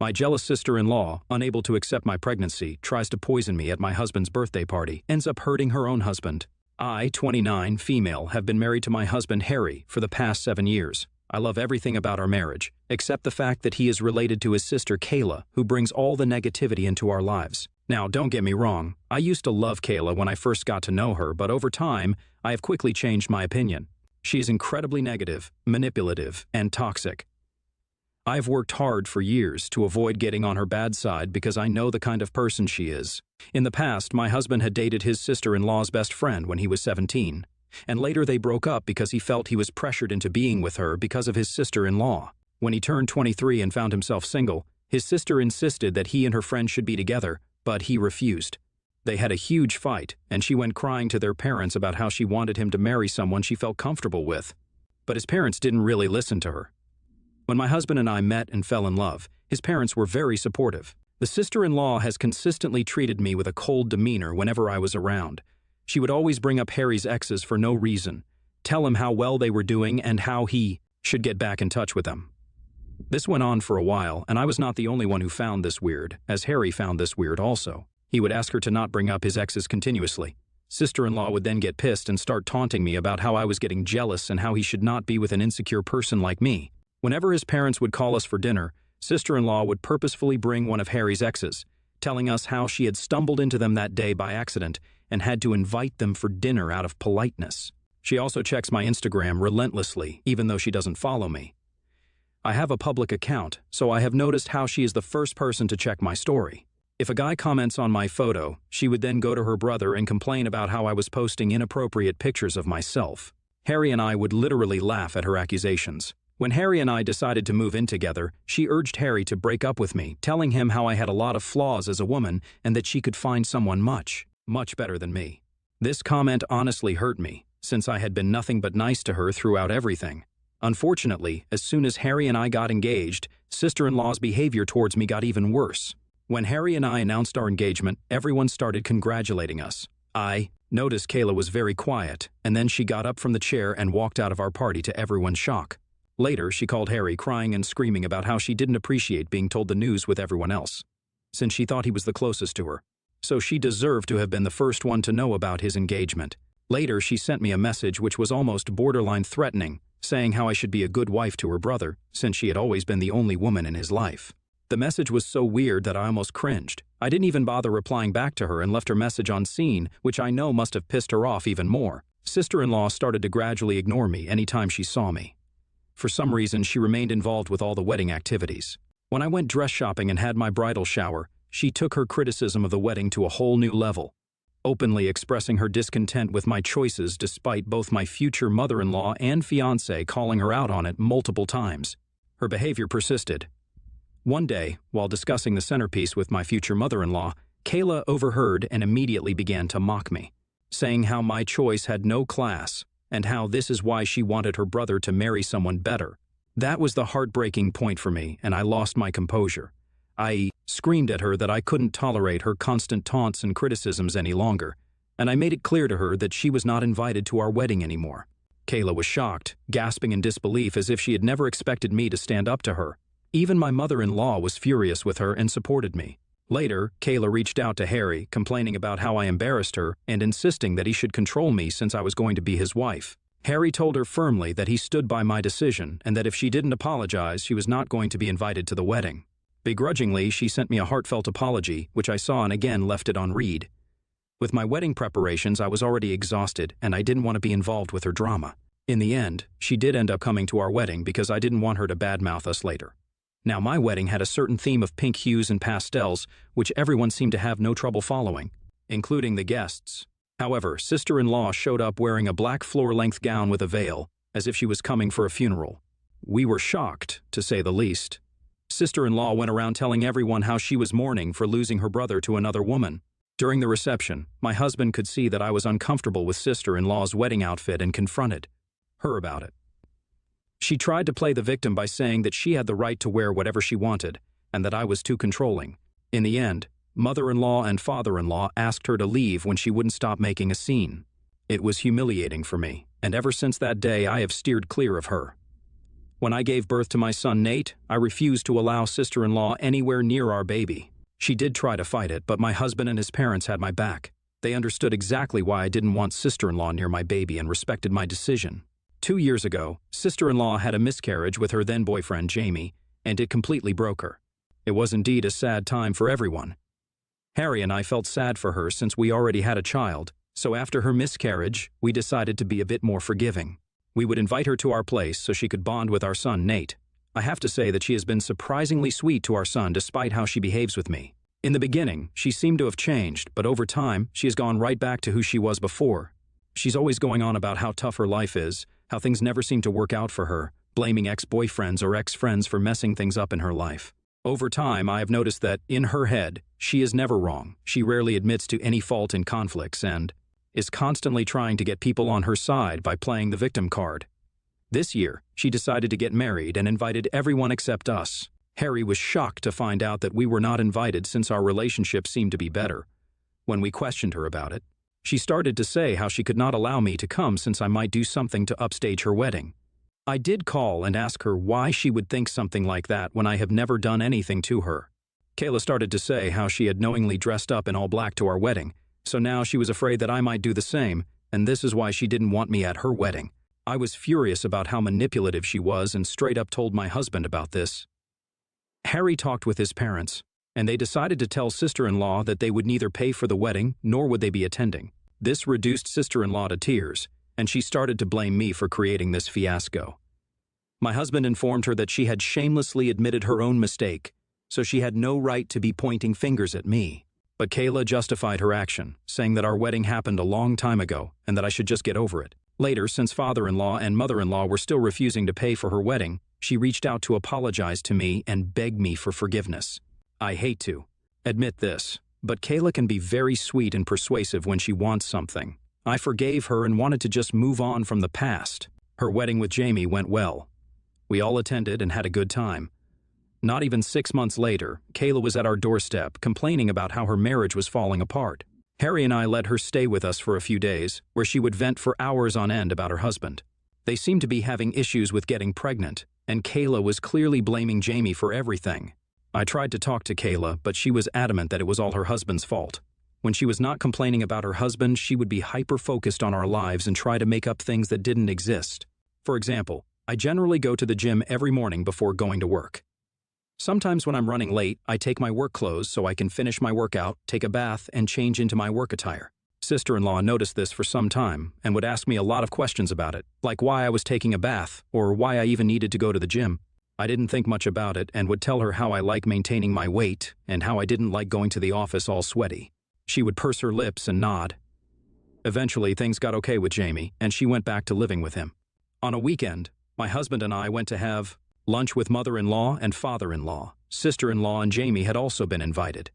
My jealous sister-in-law, unable to accept my pregnancy, tries to poison me at my husband's birthday party, ends up hurting her own husband. I, 29, female, have been married to my husband Harry for the past 7 years. I love everything about our marriage, except the fact that he is related to his sister Kayla, who brings all the negativity into our lives. Now, don't get me wrong, I used to love Kayla when I first got to know her, but over time, I have quickly changed my opinion. She is incredibly negative, manipulative, and toxic. I've worked hard for years to avoid getting on her bad side because I know the kind of person she is. In the past, my husband had dated his sister-in-law's best friend when he was 17, and later they broke up because he felt he was pressured into being with her because of his sister-in-law. When he turned 23 and found himself single, his sister insisted that he and her friend should be together, but he refused. They had a huge fight, and she went crying to their parents about how she wanted him to marry someone she felt comfortable with. But his parents didn't really listen to her. When my husband and I met and fell in love, his parents were very supportive. The sister-in-law has consistently treated me with a cold demeanor whenever I was around. She would always bring up Harry's exes for no reason, tell him how well they were doing and how he should get back in touch with them. This went on for a while, and I was not the only one who found this weird, as Harry found this weird also. He would ask her to not bring up his exes continuously. Sister-in-law would then get pissed and start taunting me about how I was getting jealous and how he should not be with an insecure person like me. Whenever his parents would call us for dinner, sister-in-law would purposefully bring one of Harry's exes, telling us how she had stumbled into them that day by accident and had to invite them for dinner out of politeness. She also checks my Instagram relentlessly, even though she doesn't follow me. I have a public account, so I have noticed how she is the first person to check my story. If a guy comments on my photo, she would then go to her brother and complain about how I was posting inappropriate pictures of myself. Harry and I would literally laugh at her accusations. When Harry and I decided to move in together, she urged Harry to break up with me, telling him how I had a lot of flaws as a woman and that she could find someone much better than me. This comment honestly hurt me, since I had been nothing but nice to her throughout everything. Unfortunately, as soon as Harry and I got engaged, sister-in-law's behavior towards me got even worse. When Harry and I announced our engagement, everyone started congratulating us. I noticed Kayla was very quiet, and then she got up from the chair and walked out of our party to everyone's shock. Later, she called Harry crying and screaming about how she didn't appreciate being told the news with everyone else, since she thought he was the closest to her. So she deserved to have been the first one to know about his engagement. Later, she sent me a message which was almost borderline threatening, saying how I should be a good wife to her brother, since she had always been the only woman in his life. The message was so weird that I almost cringed. I didn't even bother replying back to her and left her message on scene, which I know must have pissed her off even more. Sister-in-law started to gradually ignore me anytime she saw me. For some reason, she remained involved with all the wedding activities. When I went dress shopping and had my bridal shower, she took her criticism of the wedding to a whole new level, openly expressing her discontent with my choices despite both my future mother-in-law and fiancé calling her out on it multiple times. Her behavior persisted. One day, while discussing the centerpiece with my future mother-in-law, Kayla overheard and immediately began to mock me, saying how my choice had no class and how this is why she wanted her brother to marry someone better. That was the heartbreaking point for me, and I lost my composure. I screamed at her that I couldn't tolerate her constant taunts and criticisms any longer, and I made it clear to her that she was not invited to our wedding anymore. Kayla was shocked, gasping in disbelief as if she had never expected me to stand up to her. Even my mother-in-law was furious with her and supported me. Later, Kayla reached out to Harry, complaining about how I embarrassed her and insisting that he should control me since I was going to be his wife. Harry told her firmly that he stood by my decision and that if she didn't apologize, she was not going to be invited to the wedding. Begrudgingly, she sent me a heartfelt apology, which I saw and again left it on read. With my wedding preparations, I was already exhausted and I didn't want to be involved with her drama. In the end, she did end up coming to our wedding because I didn't want her to badmouth us later. Now, my wedding had a certain theme of pink hues and pastels, which everyone seemed to have no trouble following, including the guests. However, sister-in-law showed up wearing a black floor-length gown with a veil, as if she was coming for a funeral. We were shocked, to say the least. Sister-in-law went around telling everyone how she was mourning for losing her brother to another woman. During the reception, my husband could see that I was uncomfortable with sister-in-law's wedding outfit and confronted her about it. She tried to play the victim by saying that she had the right to wear whatever she wanted, and that I was too controlling. In the end, mother-in-law and father-in-law asked her to leave when she wouldn't stop making a scene. It was humiliating for me, and ever since that day I have steered clear of her. When I gave birth to my son Nate, I refused to allow sister-in-law anywhere near our baby. She did try to fight it, but my husband and his parents had my back. They understood exactly why I didn't want sister-in-law near my baby and respected my decision. 2 years ago, sister-in-law had a miscarriage with her then-boyfriend Jamie, and it completely broke her. It was indeed a sad time for everyone. Harry and I felt sad for her since we already had a child, so after her miscarriage, we decided to be a bit more forgiving. We would invite her to our place so she could bond with our son Nate. I have to say that she has been surprisingly sweet to our son despite how she behaves with me. In the beginning, she seemed to have changed, but over time, she has gone right back to who she was before. She's always going on about how tough her life is, how things never seem to work out for her, blaming ex-boyfriends or ex-friends for messing things up in her life. Over time, I have noticed that, in her head, she is never wrong. She rarely admits to any fault in conflicts and is constantly trying to get people on her side by playing the victim card. This year, she decided to get married and invited everyone except us. Harry was shocked to find out that we were not invited since our relationship seemed to be better. When we questioned her about it, she started to say how she could not allow me to come since I might do something to upstage her wedding. I did call and ask her why she would think something like that when I have never done anything to her. Kayla started to say how she had knowingly dressed up in all black to our wedding, so now she was afraid that I might do the same, and this is why she didn't want me at her wedding. I was furious about how manipulative she was and straight up told my husband about this. Harry talked with his parents, and they decided to tell sister-in-law that they would neither pay for the wedding nor would they be attending. This reduced sister-in-law to tears, and she started to blame me for creating this fiasco. My husband informed her that she had shamelessly admitted her own mistake, so she had no right to be pointing fingers at me. But Kayla justified her action, saying that our wedding happened a long time ago and that I should just get over it. Later, since father-in-law and mother-in-law were still refusing to pay for her wedding, she reached out to apologize to me and beg me for forgiveness. I hate to admit this, but Kayla can be very sweet and persuasive when she wants something. I forgave her and wanted to just move on from the past. Her wedding with Jamie went well. We all attended and had a good time. Not even 6 months later, Kayla was at our doorstep complaining about how her marriage was falling apart. Harry and I let her stay with us for a few days, where she would vent for hours on end about her husband. They seemed to be having issues with getting pregnant, and Kayla was clearly blaming Jamie for everything. I tried to talk to Kayla, but she was adamant that it was all her husband's fault. When she was not complaining about her husband, she would be hyper-focused on our lives and try to make up things that didn't exist. For example, I generally go to the gym every morning before going to work. Sometimes when I'm running late, I take my work clothes so I can finish my workout, take a bath, and change into my work attire. Sister-in-law noticed this for some time and would ask me a lot of questions about it, like why I was taking a bath or why I even needed to go to the gym. I didn't think much about it and would tell her how I like maintaining my weight and how I didn't like going to the office all sweaty. She would purse her lips and nod. Eventually, things got okay with Jamie, and she went back to living with him. On a weekend, my husband and I went to have lunch with mother-in-law and father-in-law. Sister-in-law and Jamie had also been invited.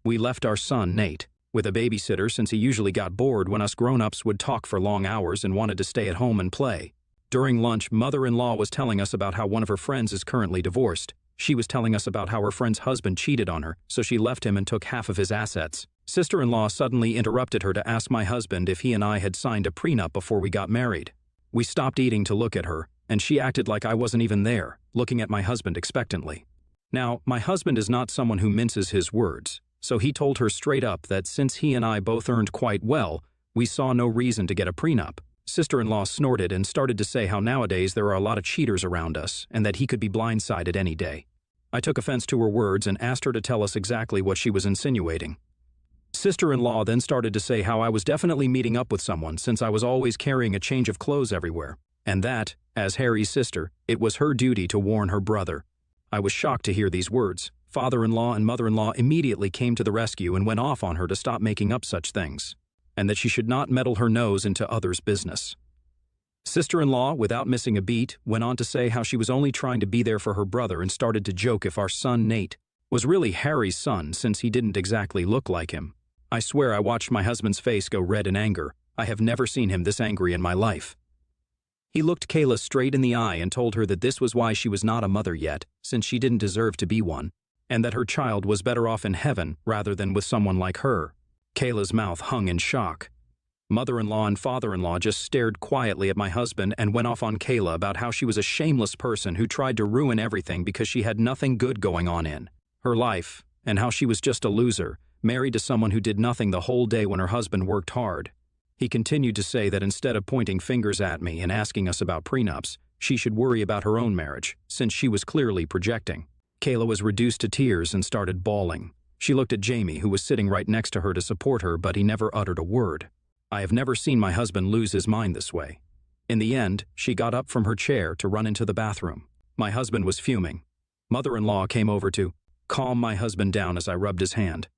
We left our son, Nate, with a babysitter since he usually got bored when us grown-ups would talk for long hours and wanted to stay at home and play. During lunch, mother-in-law was telling us about how one of her friends is currently divorced. She was telling us about how her friend's husband cheated on her, so she left him and took half of his assets. Sister-in-law suddenly interrupted her to ask my husband if he and I had signed a prenup before we got married. We stopped eating to look at her, and she acted like I wasn't even there, looking at my husband expectantly. Now, my husband is not someone who minces his words, so he told her straight up that since he and I both earned quite well, we saw no reason to get a prenup. Sister-in-law snorted and started to say how nowadays there are a lot of cheaters around us and that he could be blindsided any day. I took offense to her words and asked her to tell us exactly what she was insinuating. Sister-in-law then started to say how I was definitely meeting up with someone since I was always carrying a change of clothes everywhere, and that, as Harry's sister, it was her duty to warn her brother. I was shocked to hear these words. Father-in-law and mother-in-law immediately came to the rescue and went off on her to stop making up such things, and that she should not meddle her nose into others' business. Sister-in-law, without missing a beat, went on to say how she was only trying to be there for her brother and started to joke if our son Nate was really Harry's son since he didn't exactly look like him. I swear I watched my husband's face go red in anger. I have never seen him this angry in my life. He looked Kayla straight in the eye and told her that this was why she was not a mother yet, since she didn't deserve to be one, and that her child was better off in heaven rather than with someone like her. Kayla's mouth hung in shock. Mother-in-law and father-in-law just stared quietly at my husband and went off on Kayla about how she was a shameless person who tried to ruin everything because she had nothing good going on in her life, and how she was just a loser, married to someone who did nothing the whole day when her husband worked hard. He continued to say that instead of pointing fingers at me and asking us about prenups, she should worry about her own marriage, since she was clearly projecting. Kayla was reduced to tears and started bawling. She looked at Jamie, who was sitting right next to her to support her, but he never uttered a word. I have never seen my husband lose his mind this way. In the end, she got up from her chair to run into the bathroom. My husband was fuming. Mother-in-law came over to calm my husband down as I rubbed his hand.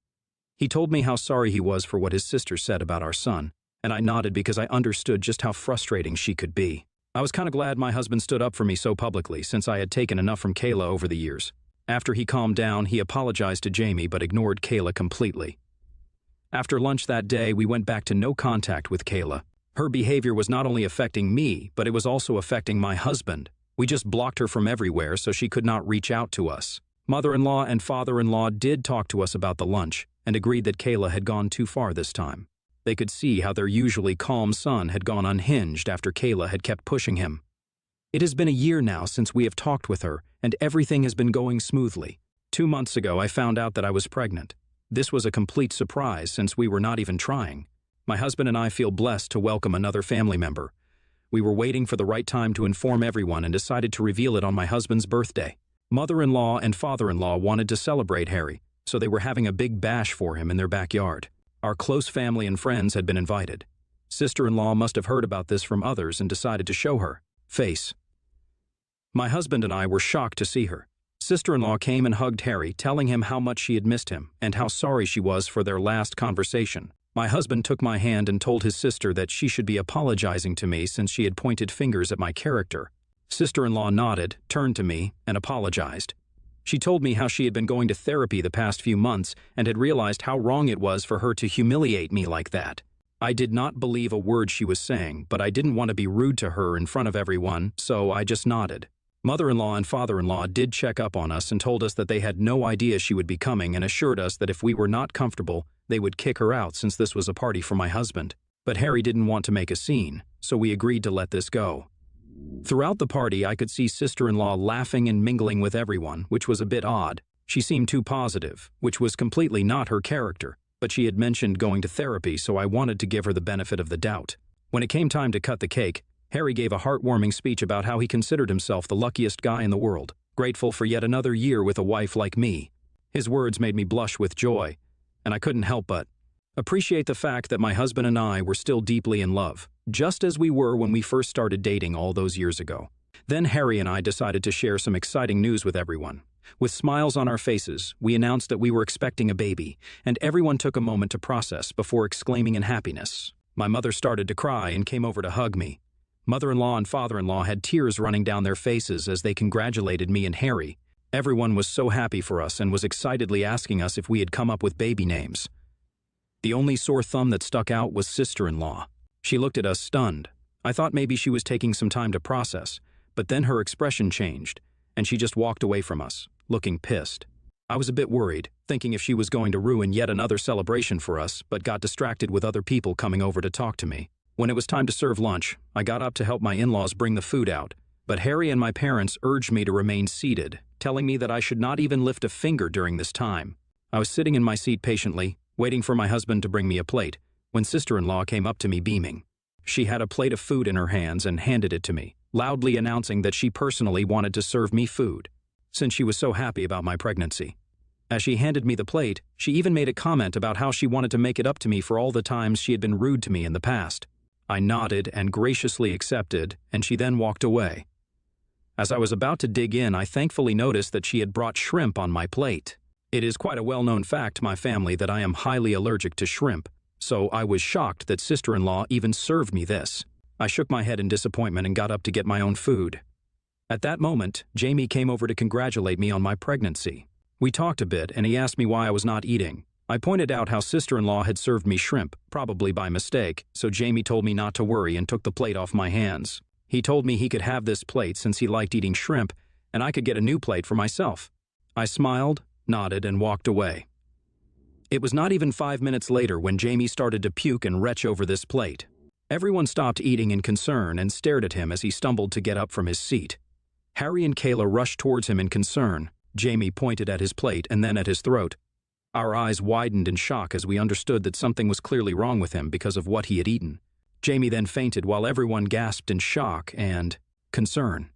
He told me how sorry he was for what his sister said about our son, and I nodded because I understood just how frustrating she could be. I was kind of glad my husband stood up for me so publicly, since I had taken enough from Kayla over the years. After he calmed down, he apologized to Jamie but ignored Kayla completely. After lunch that day, we went back to no contact with Kayla. Her behavior was not only affecting me, but it was also affecting my husband. We just blocked her from everywhere so she could not reach out to us. Mother-in-law and father-in-law did talk to us about the lunch and agreed that Kayla had gone too far this time. They could see how their usually calm son had gone unhinged after Kayla had kept pushing him. It has been a year now since we have talked with her, and everything has been going smoothly. 2 months ago, I found out that I was pregnant. This was a complete surprise since we were not even trying. My husband and I feel blessed to welcome another family member. We were waiting for the right time to inform everyone and decided to reveal it on my husband's birthday. Mother-in-law and father-in-law wanted to celebrate Harry, so they were having a big bash for him in their backyard. Our close family and friends had been invited. Sister-in-law must have heard about this from others and decided to show her face. My husband and I were shocked to see her. Sister-in-law came and hugged Harry, telling him how much she had missed him and how sorry she was for their last conversation. My husband took my hand and told his sister that she should be apologizing to me since she had pointed fingers at my character. Sister-in-law nodded, turned to me, and apologized. She told me how she had been going to therapy the past few months and had realized how wrong it was for her to humiliate me like that. I did not believe a word she was saying, but I didn't want to be rude to her in front of everyone, so I just nodded. Mother-in-law and father-in-law did check up on us and told us that they had no idea she would be coming and assured us that if we were not comfortable, they would kick her out since this was a party for my husband. But Harry didn't want to make a scene, so we agreed to let this go. Throughout the party, I could see sister-in-law laughing and mingling with everyone, which was a bit odd. She seemed too positive, which was completely not her character, but she had mentioned going to therapy, so I wanted to give her the benefit of the doubt. When it came time to cut the cake, Harry gave a heartwarming speech about how he considered himself the luckiest guy in the world, grateful for yet another year with a wife like me. His words made me blush with joy, and I couldn't help but appreciate the fact that my husband and I were still deeply in love, just as we were when we first started dating all those years ago. Then Harry and I decided to share some exciting news with everyone. With smiles on our faces, we announced that we were expecting a baby, and everyone took a moment to process before exclaiming in happiness. My mother started to cry and came over to hug me. Mother-in-law and father-in-law had tears running down their faces as they congratulated me and Harry. Everyone was so happy for us and was excitedly asking us if we had come up with baby names. The only sore thumb that stuck out was sister-in-law. She looked at us stunned. I thought maybe she was taking some time to process, but then her expression changed, and she just walked away from us, looking pissed. I was a bit worried, thinking if she was going to ruin yet another celebration for us, but got distracted with other people coming over to talk to me. When it was time to serve lunch, I got up to help my in-laws bring the food out, but Harry and my parents urged me to remain seated, telling me that I should not even lift a finger during this time. I was sitting in my seat patiently, waiting for my husband to bring me a plate, when sister-in-law came up to me beaming. She had a plate of food in her hands and handed it to me, loudly announcing that she personally wanted to serve me food, since she was so happy about my pregnancy. As she handed me the plate, she even made a comment about how she wanted to make it up to me for all the times she had been rude to me in the past. I nodded and graciously accepted, and she then walked away. As I was about to dig in, I thankfully noticed that she had brought shrimp on my plate. It is quite a well-known fact to my family that I am highly allergic to shrimp, so I was shocked that sister-in-law even served me this. I shook my head in disappointment and got up to get my own food. At that moment, Jamie came over to congratulate me on my pregnancy. We talked a bit, and he asked me why I was not eating. I pointed out how sister-in-law had served me shrimp, probably by mistake, so Jamie told me not to worry and took the plate off my hands. He told me he could have this plate since he liked eating shrimp, and I could get a new plate for myself. I smiled, nodded, and walked away. It was not even 5 minutes later when Jamie started to puke and retch over this plate. Everyone stopped eating in concern and stared at him as he stumbled to get up from his seat. Harry and Kayla rushed towards him in concern. Jamie pointed at his plate and then at his throat. Our eyes widened in shock as we understood that something was clearly wrong with him because of what he had eaten. Jamie then fainted while everyone gasped in shock and concern.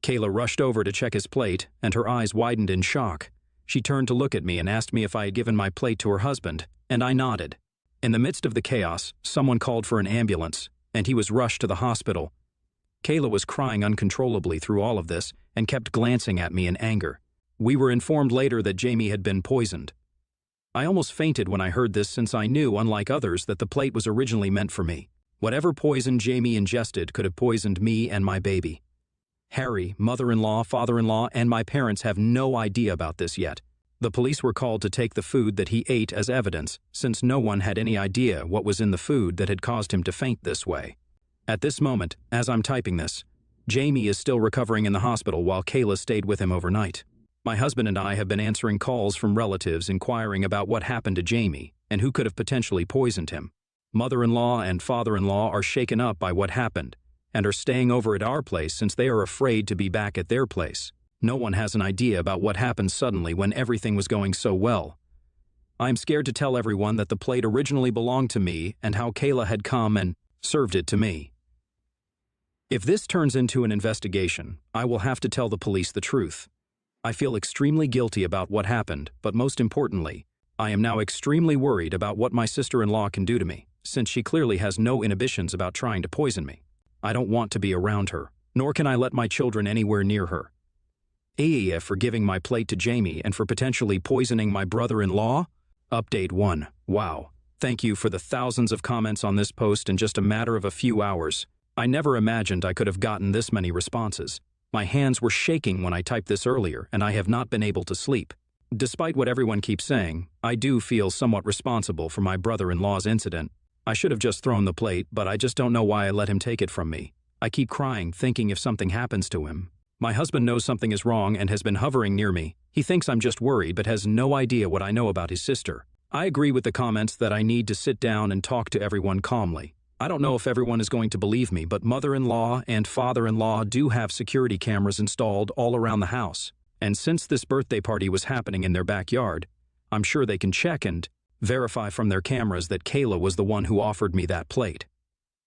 Kayla rushed over to check his plate, and her eyes widened in shock. She turned to look at me and asked me if I had given my plate to her husband, and I nodded. In the midst of the chaos, someone called for an ambulance, and he was rushed to the hospital. Kayla was crying uncontrollably through all of this and kept glancing at me in anger. We were informed later that Jamie had been poisoned. I almost fainted when I heard this since I knew, unlike others, that the plate was originally meant for me. Whatever poison Jamie ingested could have poisoned me and my baby. Harry, mother-in-law, father-in-law, and my parents have no idea about this yet. The police were called to take the food that he ate as evidence, since no one had any idea what was in the food that had caused him to faint this way. At this moment, as I'm typing this, Jamie is still recovering in the hospital while Kayla stayed with him overnight. My husband and I have been answering calls from relatives inquiring about what happened to Jamie and who could have potentially poisoned him. Mother-in-law and father-in-law are shaken up by what happened and are staying over at our place since they are afraid to be back at their place. No one has an idea about what happened suddenly when everything was going so well. I'm scared to tell everyone that the plate originally belonged to me and how Kayla had come and served it to me. If this turns into an investigation, I will have to tell the police the truth. I feel extremely guilty about what happened, but most importantly, I am now extremely worried about what my sister-in-law can do to me, since she clearly has no inhibitions about trying to poison me. I don't want to be around her, nor can I let my children anywhere near her. For giving my plate to Jamie and for potentially poisoning my brother-in-law? Update 1. Wow. Thank you for the thousands of comments on this post in just a matter of a few hours. I never imagined I could have gotten this many responses. My hands were shaking when I typed this earlier, and I have not been able to sleep. Despite what everyone keeps saying, I do feel somewhat responsible for my brother-in-law's incident. I should have just thrown the plate, but I just don't know why I let him take it from me. I keep crying, thinking if something happens to him. My husband knows something is wrong and has been hovering near me. He thinks I'm just worried but has no idea what I know about his sister. I agree with the comments that I need to sit down and talk to everyone calmly. I don't know if everyone is going to believe me, but mother-in-law and father-in-law do have security cameras installed all around the house. And since this birthday party was happening in their backyard, I'm sure they can check and verify from their cameras that Kayla was the one who offered me that plate.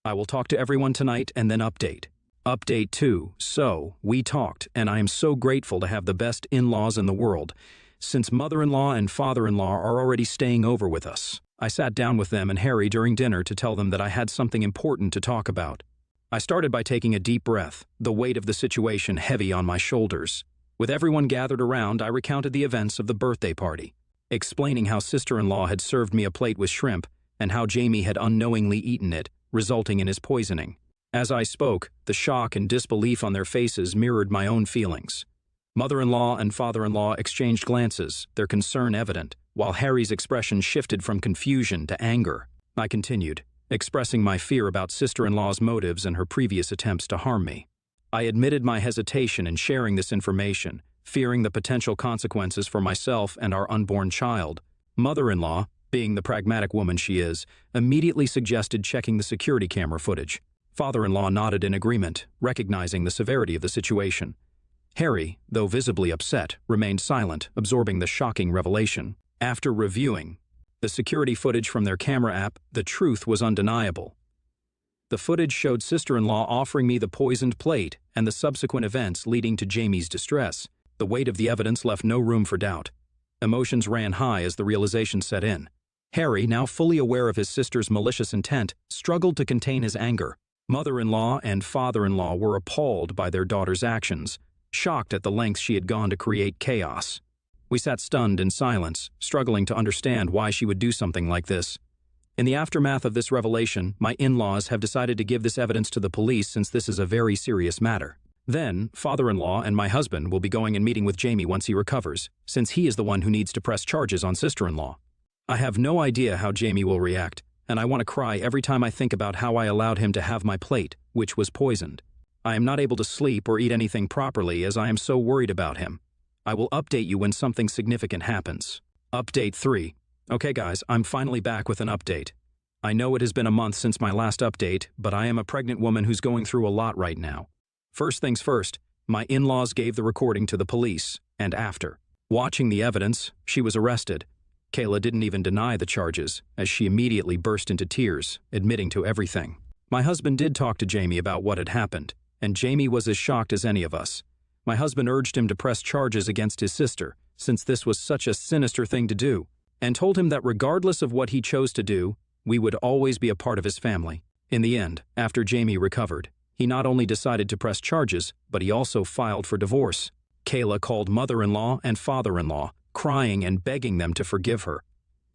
I will talk to everyone tonight and then update. Update 2. So, we talked, and I am so grateful to have the best in-laws in the world, since mother-in-law and father-in-law are already staying over with us. I sat down with them and Harry during dinner to tell them that I had something important to talk about. I started by taking a deep breath, the weight of the situation heavy on my shoulders. With everyone gathered around, I recounted the events of the birthday party, explaining how sister-in-law had served me a plate with shrimp and how Jamie had unknowingly eaten it, resulting in his poisoning. As I spoke, the shock and disbelief on their faces mirrored my own feelings. Mother-in-law and father-in-law exchanged glances, their concern evident, while Harry's expression shifted from confusion to anger. I continued, expressing my fear about sister-in-law's motives and her previous attempts to harm me. I admitted my hesitation in sharing this information, fearing the potential consequences for myself and our unborn child. Mother-in-law, being the pragmatic woman she is, immediately suggested checking the security camera footage. Father-in-law nodded in agreement, recognizing the severity of the situation. Harry, though visibly upset, remained silent, absorbing the shocking revelation. After reviewing the security footage from their camera app, the truth was undeniable. The footage showed sister-in-law offering me the poisoned plate and the subsequent events leading to Jamie's distress. The weight of the evidence left no room for doubt. Emotions ran high as the realization set in. Harry, now fully aware of his sister's malicious intent, struggled to contain his anger. Mother-in-law and father-in-law were appalled by their daughter's actions, shocked at the lengths she had gone to create chaos. We sat stunned in silence, struggling to understand why she would do something like this. In the aftermath of this revelation, my in-laws have decided to give this evidence to the police since this is a very serious matter. Then, father-in-law and my husband will be going and meeting with Jamie once he recovers, since he is the one who needs to press charges on sister-in-law. I have no idea how Jamie will react, and I want to cry every time I think about how I allowed him to have my plate, which was poisoned. I am not able to sleep or eat anything properly as I am so worried about him. I will update you when something significant happens. Update 3. Okay guys, I'm finally back with an update. I know it has been a month since my last update, but I am a pregnant woman who's going through a lot right now. First things first, my in-laws gave the recording to the police, and after watching the evidence, she was arrested. Kayla didn't even deny the charges, as she immediately burst into tears, admitting to everything. My husband did talk to Jamie about what had happened, and Jamie was as shocked as any of us. My husband urged him to press charges against his sister, since this was such a sinister thing to do, and told him that regardless of what he chose to do, we would always be a part of his family. In the end, after Jamie recovered, he not only decided to press charges, but he also filed for divorce. Kayla called mother-in-law and father-in-law, crying and begging them to forgive her.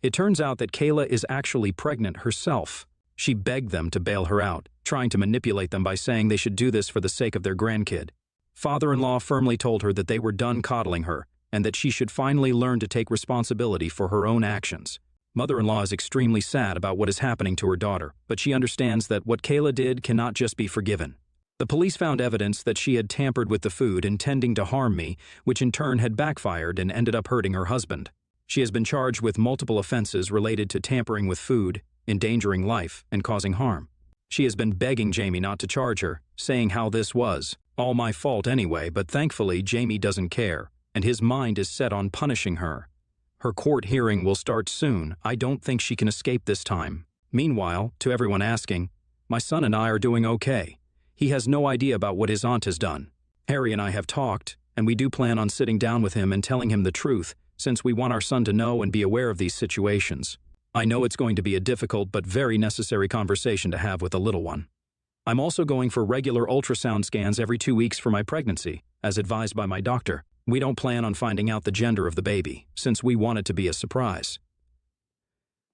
It turns out that Kayla is actually pregnant herself. She begged them to bail her out, trying to manipulate them by saying they should do this for the sake of their grandkid. Father-in-law firmly told her that they were done coddling her, and that she should finally learn to take responsibility for her own actions. Mother-in-law is extremely sad about what is happening to her daughter, but she understands that what Kayla did cannot just be forgiven. The police found evidence that she had tampered with the food intending to harm me, which in turn had backfired and ended up hurting her husband. She has been charged with multiple offenses related to tampering with food, endangering life, and causing harm. She has been begging Jamie not to charge her, saying how this was all my fault anyway, but thankfully Jamie doesn't care, and his mind is set on punishing her. Her court hearing will start soon. I don't think she can escape this time. Meanwhile, to everyone asking, my son and I are doing okay. He has no idea about what his aunt has done. Harry and I have talked, and we do plan on sitting down with him and telling him the truth, since we want our son to know and be aware of these situations. I know it's going to be a difficult but very necessary conversation to have with the little one. I'm also going for regular ultrasound scans every 2 weeks for my pregnancy, as advised by my doctor. We don't plan on finding out the gender of the baby, since we want it to be a surprise.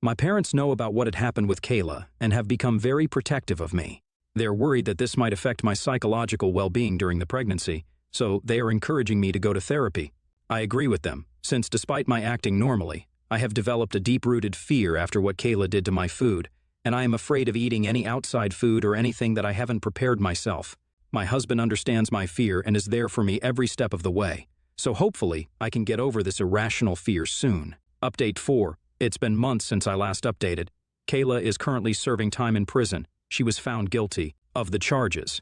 My parents know about what had happened with Kayla and have become very protective of me. They're worried that this might affect my psychological well-being during the pregnancy, so they are encouraging me to go to therapy. I agree with them, since despite my acting normally, I have developed a deep-rooted fear after what Kayla did to my food, and I am afraid of eating any outside food or anything that I haven't prepared myself. My husband understands my fear and is there for me every step of the way, so hopefully I can get over this irrational fear soon. Update 4. It's been months since I last updated. Kayla is currently serving time in prison. She was found guilty of the charges.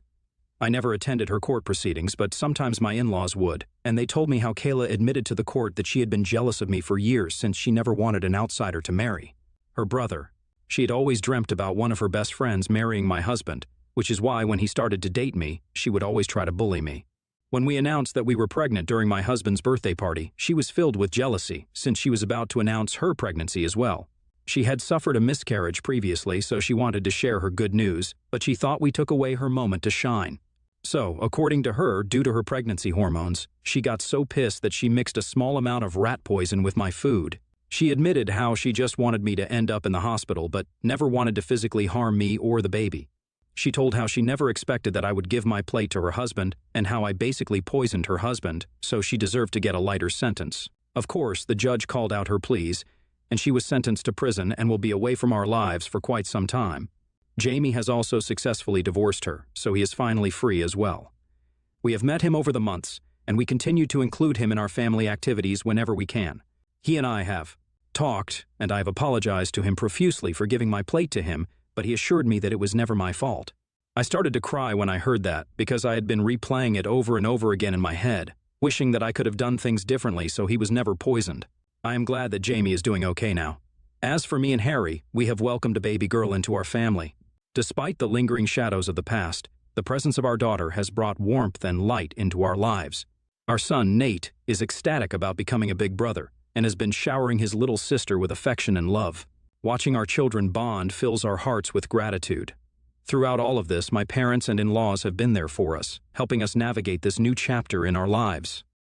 I never attended her court proceedings, but sometimes my in-laws would, and they told me how Kayla admitted to the court that she had been jealous of me for years since she never wanted an outsider to marry. Her brother. She had always dreamt about one of her best friends marrying my husband, which is why when he started to date me, she would always try to bully me. When we announced that we were pregnant during my husband's birthday party, she was filled with jealousy since she was about to announce her pregnancy as well. She had suffered a miscarriage previously, so she wanted to share her good news, but she thought we took away her moment to shine. So, according to her, due to her pregnancy hormones, she got so pissed that she mixed a small amount of rat poison with my food. She admitted how she just wanted me to end up in the hospital, but never wanted to physically harm me or the baby. She told how she never expected that I would give my plate to her husband, and how I basically poisoned her husband, so she deserved to get a lighter sentence. Of course, the judge called out her pleas, and she was sentenced to prison and will be away from our lives for quite some time. Jamie has also successfully divorced her, so he is finally free as well. We have met him over the months, and we continue to include him in our family activities whenever we can. He and I have talked, and I have apologized to him profusely for giving my plate to him, but he assured me that it was never my fault. I started to cry when I heard that, because I had been replaying it over and over again in my head, wishing that I could have done things differently so he was never poisoned. I am glad that Jamie is doing okay now. As for me and Harry, we have welcomed a baby girl into our family. Despite the lingering shadows of the past, the presence of our daughter has brought warmth and light into our lives. Our son, Nate, is ecstatic about becoming a big brother, and has been showering his little sister with affection and love. Watching our children bond fills our hearts with gratitude. Throughout all of this, my parents and in-laws have been there for us, helping us navigate this new chapter in our lives.